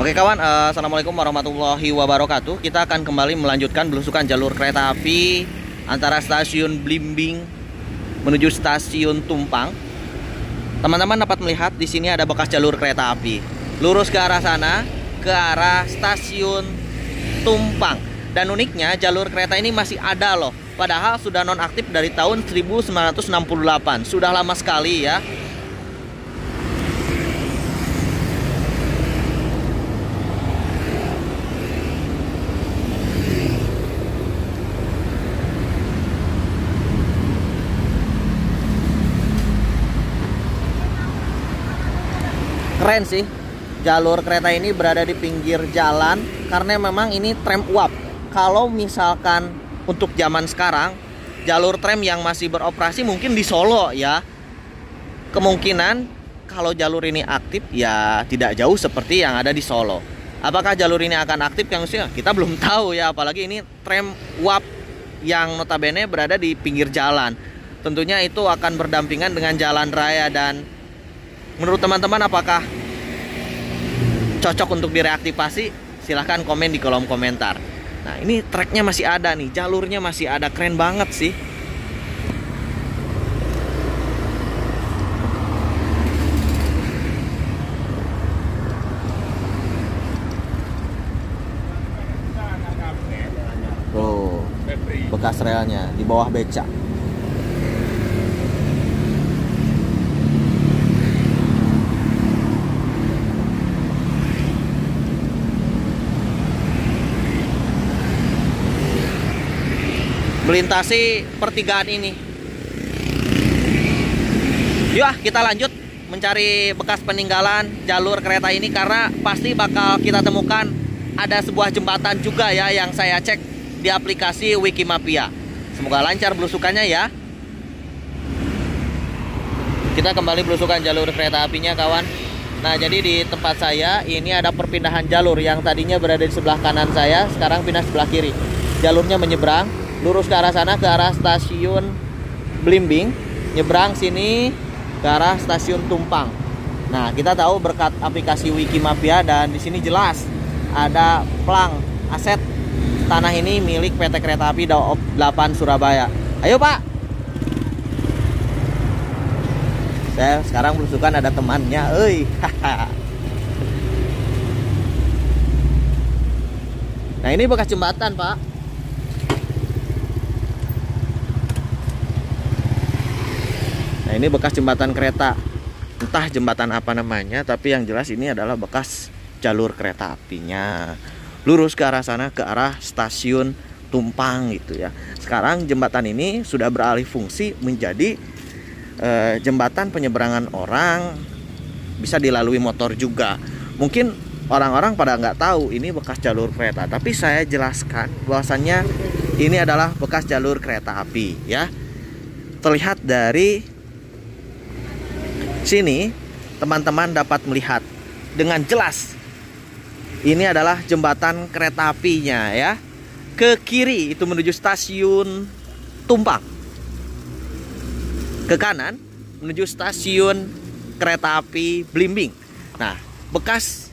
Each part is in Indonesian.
Oke kawan, assalamualaikum warahmatullahi wabarakatuh. Kita akan kembali melanjutkan belusukan jalur kereta api antara stasiun Blimbing menuju stasiun Tumpang. Teman-teman dapat melihat di sini ada bekas jalur kereta api. Lurus ke arah sana, ke arah stasiun Tumpang. Dan uniknya jalur kereta ini masih ada loh. Padahal sudah nonaktif dari tahun 1968. Sudah lama sekali ya. Keren sih, jalur kereta ini berada di pinggir jalan karena memang ini tram uap. Kalau misalkan untuk zaman sekarang, jalur tram yang masih beroperasi mungkin di Solo ya. Kemungkinan kalau jalur ini aktif ya tidak jauh seperti yang ada di Solo. Apakah jalur ini akan aktif yang usia? Kita belum tahu ya, apalagi ini tram uap yang notabene berada di pinggir jalan. Tentunya itu akan berdampingan dengan jalan raya. Dan menurut teman-teman apakah cocok untuk direaktivasi? Silahkan komen di kolom komentar. Nah ini treknya masih ada nih, jalurnya masih ada, keren banget sih. Tuh, bekas relnya di bawah beca. Melintasi pertigaan ini. Yuk kita lanjut mencari bekas peninggalan jalur kereta ini, karena pasti bakal kita temukan ada sebuah jembatan juga ya yang saya cek di aplikasi Wikimapia. Semoga lancar belusukannya ya. Kita kembali belusukan jalur kereta apinya kawan. Nah jadi di tempat saya ini ada perpindahan jalur, yang tadinya berada di sebelah kanan saya sekarang pindah sebelah kiri. Jalurnya menyeberang, lurus ke arah sana, ke arah stasiun Blimbing, nyebrang sini ke arah stasiun Tumpang. Nah, kita tahu berkat aplikasi Wikimapia dan di sini jelas ada plang aset tanah ini milik PT Kereta Api Daob 8 Surabaya. Ayo Pak. Saya sekarang belusukan ada temannya, euy. Nah, ini bekas jembatan, Pak. Nah ini bekas jembatan kereta, entah jembatan apa namanya, tapi yang jelas ini adalah bekas jalur kereta apinya. Lurus ke arah sana, ke arah stasiun Tumpang gitu ya. Sekarang jembatan ini sudah beralih fungsi menjadi jembatan penyeberangan orang, bisa dilalui motor juga. Mungkin orang-orang pada nggak tahu ini bekas jalur kereta, tapi saya jelaskan bahwasannya ini adalah bekas jalur kereta api ya. Terlihat dari sini teman-teman dapat melihat dengan jelas ini adalah jembatan kereta apinya ya. Ke kiri itu menuju stasiun Tumpang, ke kanan menuju stasiun kereta api Blimbing. Nah bekas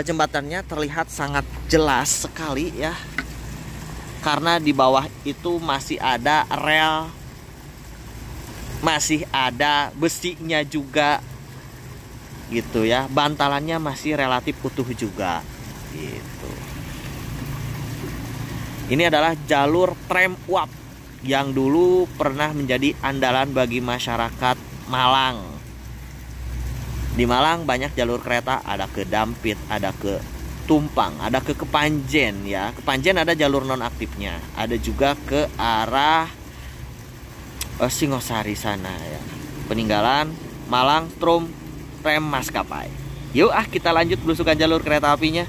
jembatannya terlihat sangat jelas sekali ya, karena di bawah itu masih ada rel, masih ada besinya juga gitu ya. Bantalannya masih relatif utuh juga gitu. Ini adalah jalur tram uap yang dulu pernah menjadi andalan bagi masyarakat Malang. Di Malang banyak jalur kereta, ada ke Dampit, ada ke Tumpang, ada ke Kepanjen ya. Kepanjen ada jalur nonaktifnya, ada juga ke arah Singosari sana ya. Peninggalan Malang Tram Maskapai. Yuk kita lanjut belusukan jalur kereta apinya.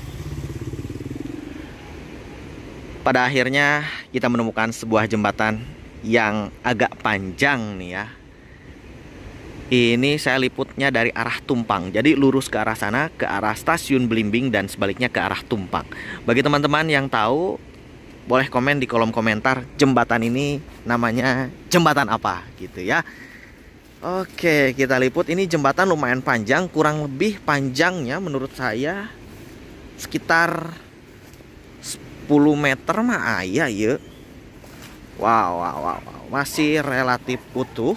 Pada akhirnya kita menemukan sebuah jembatan yang agak panjang nih ya. Ini saya liputnya dari arah Tumpang. Jadi lurus ke arah sana, ke arah stasiun Blimbing, dan sebaliknya ke arah Tumpang. Bagi teman-teman yang tahu, boleh komen di kolom komentar jembatan ini namanya jembatan apa gitu ya. Oke, kita liput. Ini jembatan lumayan panjang, kurang lebih panjangnya menurut saya sekitar 10 meter mah aya ya. Wow. Masih relatif utuh.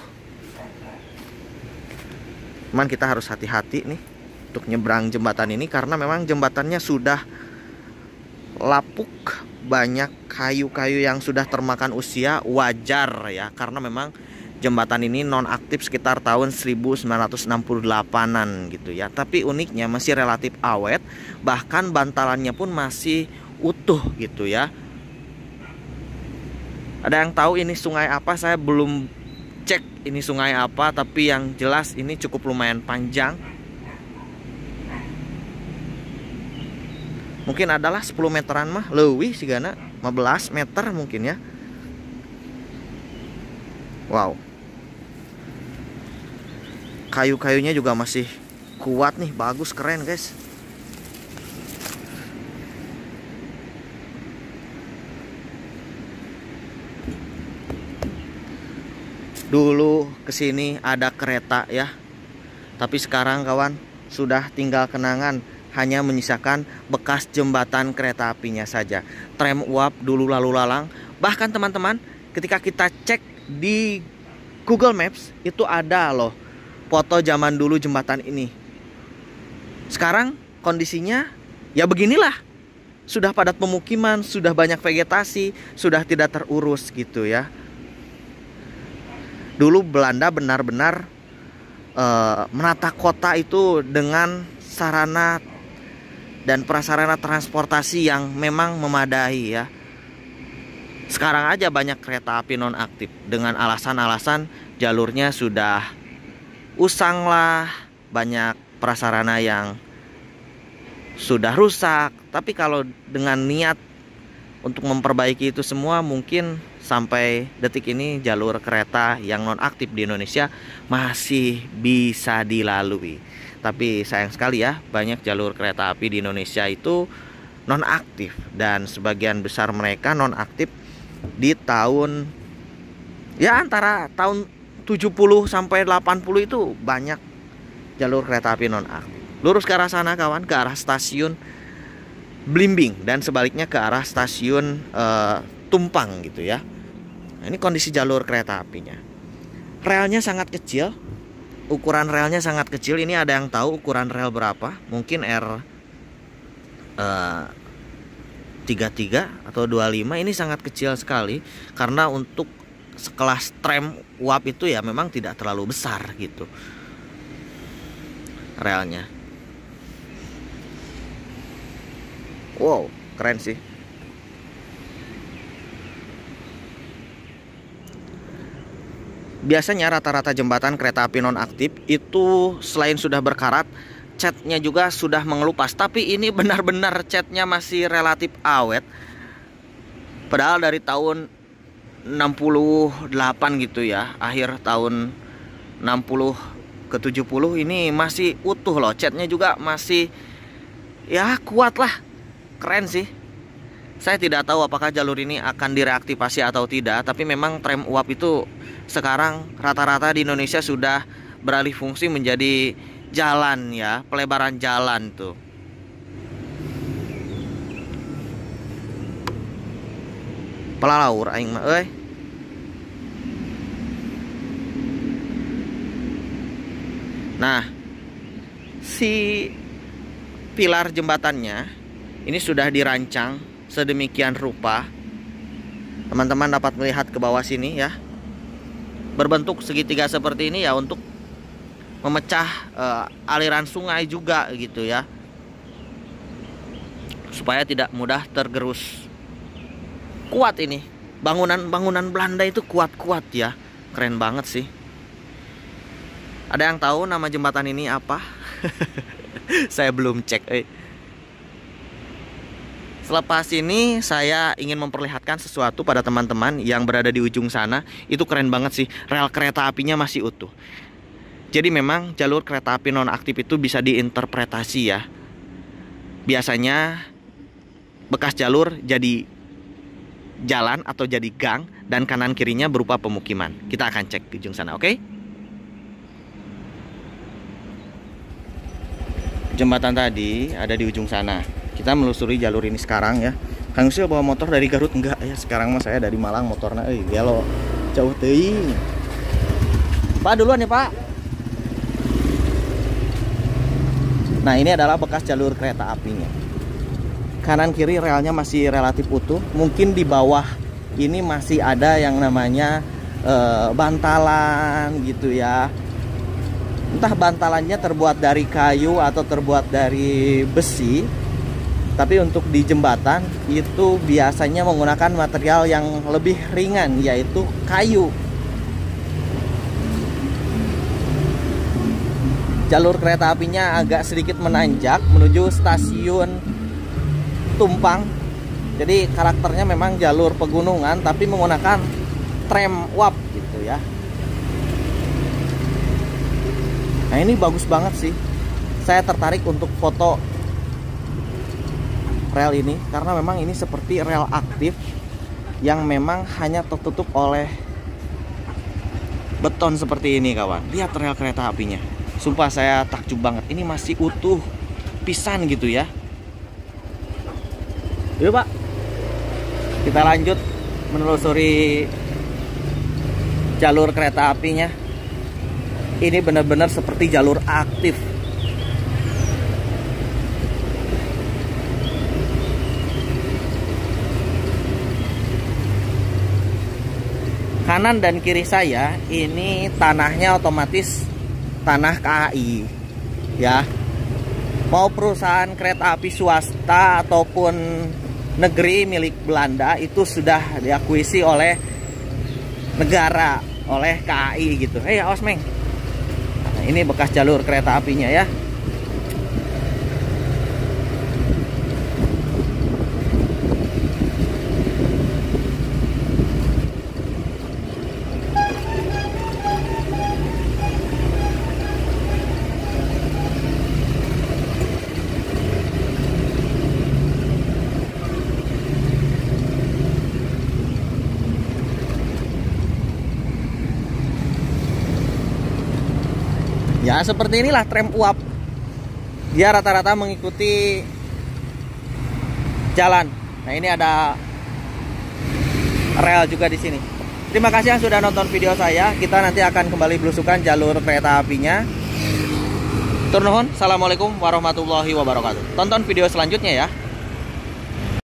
Cuman kita harus hati-hati nih untuk nyebrang jembatan ini karena memang jembatannya sudah lapuk, banyak kayu-kayu yang sudah termakan usia. Wajar ya, karena memang jembatan ini nonaktif sekitar tahun 1968-an gitu ya. Tapi uniknya masih relatif awet, bahkan bantalannya pun masih utuh gitu ya. Ada yang tahu ini sungai apa? Saya belum cek ini sungai apa, tapi yang jelas ini cukup lumayan panjang. Mungkin adalah 10 meteran mah, leuwih sigana 15 meter mungkin ya. Wow. Kayu-kayunya juga masih kuat nih, bagus, keren guys. Dulu kesini ada kereta ya, tapi sekarang kawan sudah tinggal kenangan, hanya menyisakan bekas jembatan kereta apinya saja. Tram uap dulu lalu lalang. Bahkan teman-teman, ketika kita cek di Google Maps itu ada loh foto zaman dulu jembatan ini. Sekarang kondisinya ya beginilah. Sudah padat pemukiman, sudah banyak vegetasi, sudah tidak terurus gitu ya. Dulu Belanda benar-benar menata kota itu dengan sarana dan prasarana transportasi yang memang memadai ya. Sekarang aja banyak kereta api nonaktif dengan alasan-alasan jalurnya sudah usang lah, banyak prasarana yang sudah rusak. Tapi kalau dengan niat untuk memperbaiki itu semua, mungkin sampai detik ini jalur kereta yang nonaktif di Indonesia masih bisa dilalui. Tapi sayang sekali ya, banyak jalur kereta api di Indonesia itu nonaktif, dan sebagian besar mereka nonaktif di tahun ya antara tahun 70 sampai 80 itu banyak jalur kereta api nonaktif. Lurus ke arah sana kawan, ke arah stasiun Blimbing dan sebaliknya ke arah stasiun Tumpang gitu ya. Nah, ini kondisi jalur kereta apinya. Relnya sangat kecil. Ukuran relnya sangat kecil. Ini ada yang tahu ukuran rel berapa? Mungkin R33 atau 25. Ini sangat kecil sekali karena untuk sekelas tram uap itu ya memang tidak terlalu besar gitu relnya. Wow, keren sih. Biasanya rata-rata jembatan kereta api nonaktif itu selain sudah berkarat, catnya juga sudah mengelupas. Tapi ini benar-benar catnya masih relatif awet. Padahal dari tahun 68 gitu ya, akhir tahun 60 ke 70 ini masih utuh loh. Catnya juga masih ya kuat lah. Keren sih. Saya tidak tahu apakah jalur ini akan direaktivasi atau tidak, tapi memang tram uap itu sekarang rata-rata di Indonesia sudah beralih fungsi menjadi jalan ya, pelebaran jalan tuh. Pelalaur aing mah euy. Nah, si pilar jembatannya ini sudah dirancang sedemikian rupa. Teman-teman dapat melihat ke bawah sini ya. Berbentuk segitiga seperti ini ya untuk memecah aliran sungai juga gitu ya. Supaya tidak mudah tergerus. Kuat ini. Bangunan-bangunan Belanda itu kuat-kuat ya. Keren banget sih. Ada yang tahu nama jembatan ini apa? Saya belum cek. Selepas ini saya ingin memperlihatkan sesuatu pada teman-teman yang berada di ujung sana. Itu keren banget sih, rel kereta apinya masih utuh. Jadi memang jalur kereta api nonaktif itu bisa diinterpretasi ya. Biasanya bekas jalur jadi jalan atau jadi gang, dan kanan kirinya berupa pemukiman. Kita akan cek di ujung sana, oke? jembatan tadi ada di ujung sana. Kita melusuri jalur ini sekarang ya. Kang Usil bawa motor dari Garut enggak ya? Sekarang mah saya dari Malang motornya. Gelo jauh teuing. Pak duluan ya, Pak. Nah, ini adalah bekas jalur kereta apinya. Kanan kiri relnya masih relatif utuh. Mungkin di bawah ini masih ada yang namanya bantalan gitu ya. Entah bantalannya terbuat dari kayu atau terbuat dari besi. Tapi untuk di jembatan itu biasanya menggunakan material yang lebih ringan, yaitu kayu. Jalur kereta apinya agak sedikit menanjak menuju stasiun Tumpang. Jadi karakternya memang jalur pegunungan tapi menggunakan tram uap gitu ya. Nah, ini bagus banget sih. Saya tertarik untuk foto rel ini karena memang ini seperti rel aktif yang memang hanya tertutup oleh beton seperti ini, kawan. Lihat rel kereta apinya. Sumpah saya takjub banget. Ini masih utuh pisan gitu ya. Yuk, Pak. Kita lanjut menelusuri jalur kereta apinya. Ini benar-benar seperti jalur aktif. Kanan dan kiri saya ini tanahnya otomatis tanah KAI ya. Mau perusahaan kereta api swasta ataupun negeri milik Belanda itu sudah diakuisi oleh negara, oleh KAI gitu. Awas Meng. Nah, ini bekas jalur kereta apinya ya. Ya, seperti inilah tram uap. Dia rata-rata mengikuti jalan. Nah, ini ada rel juga di sini. Terima kasih yang sudah nonton video saya. Kita nanti akan kembali belusukan jalur kereta apinya. Tur nuhun. Assalamualaikum warahmatullahi wabarakatuh. Tonton video selanjutnya ya.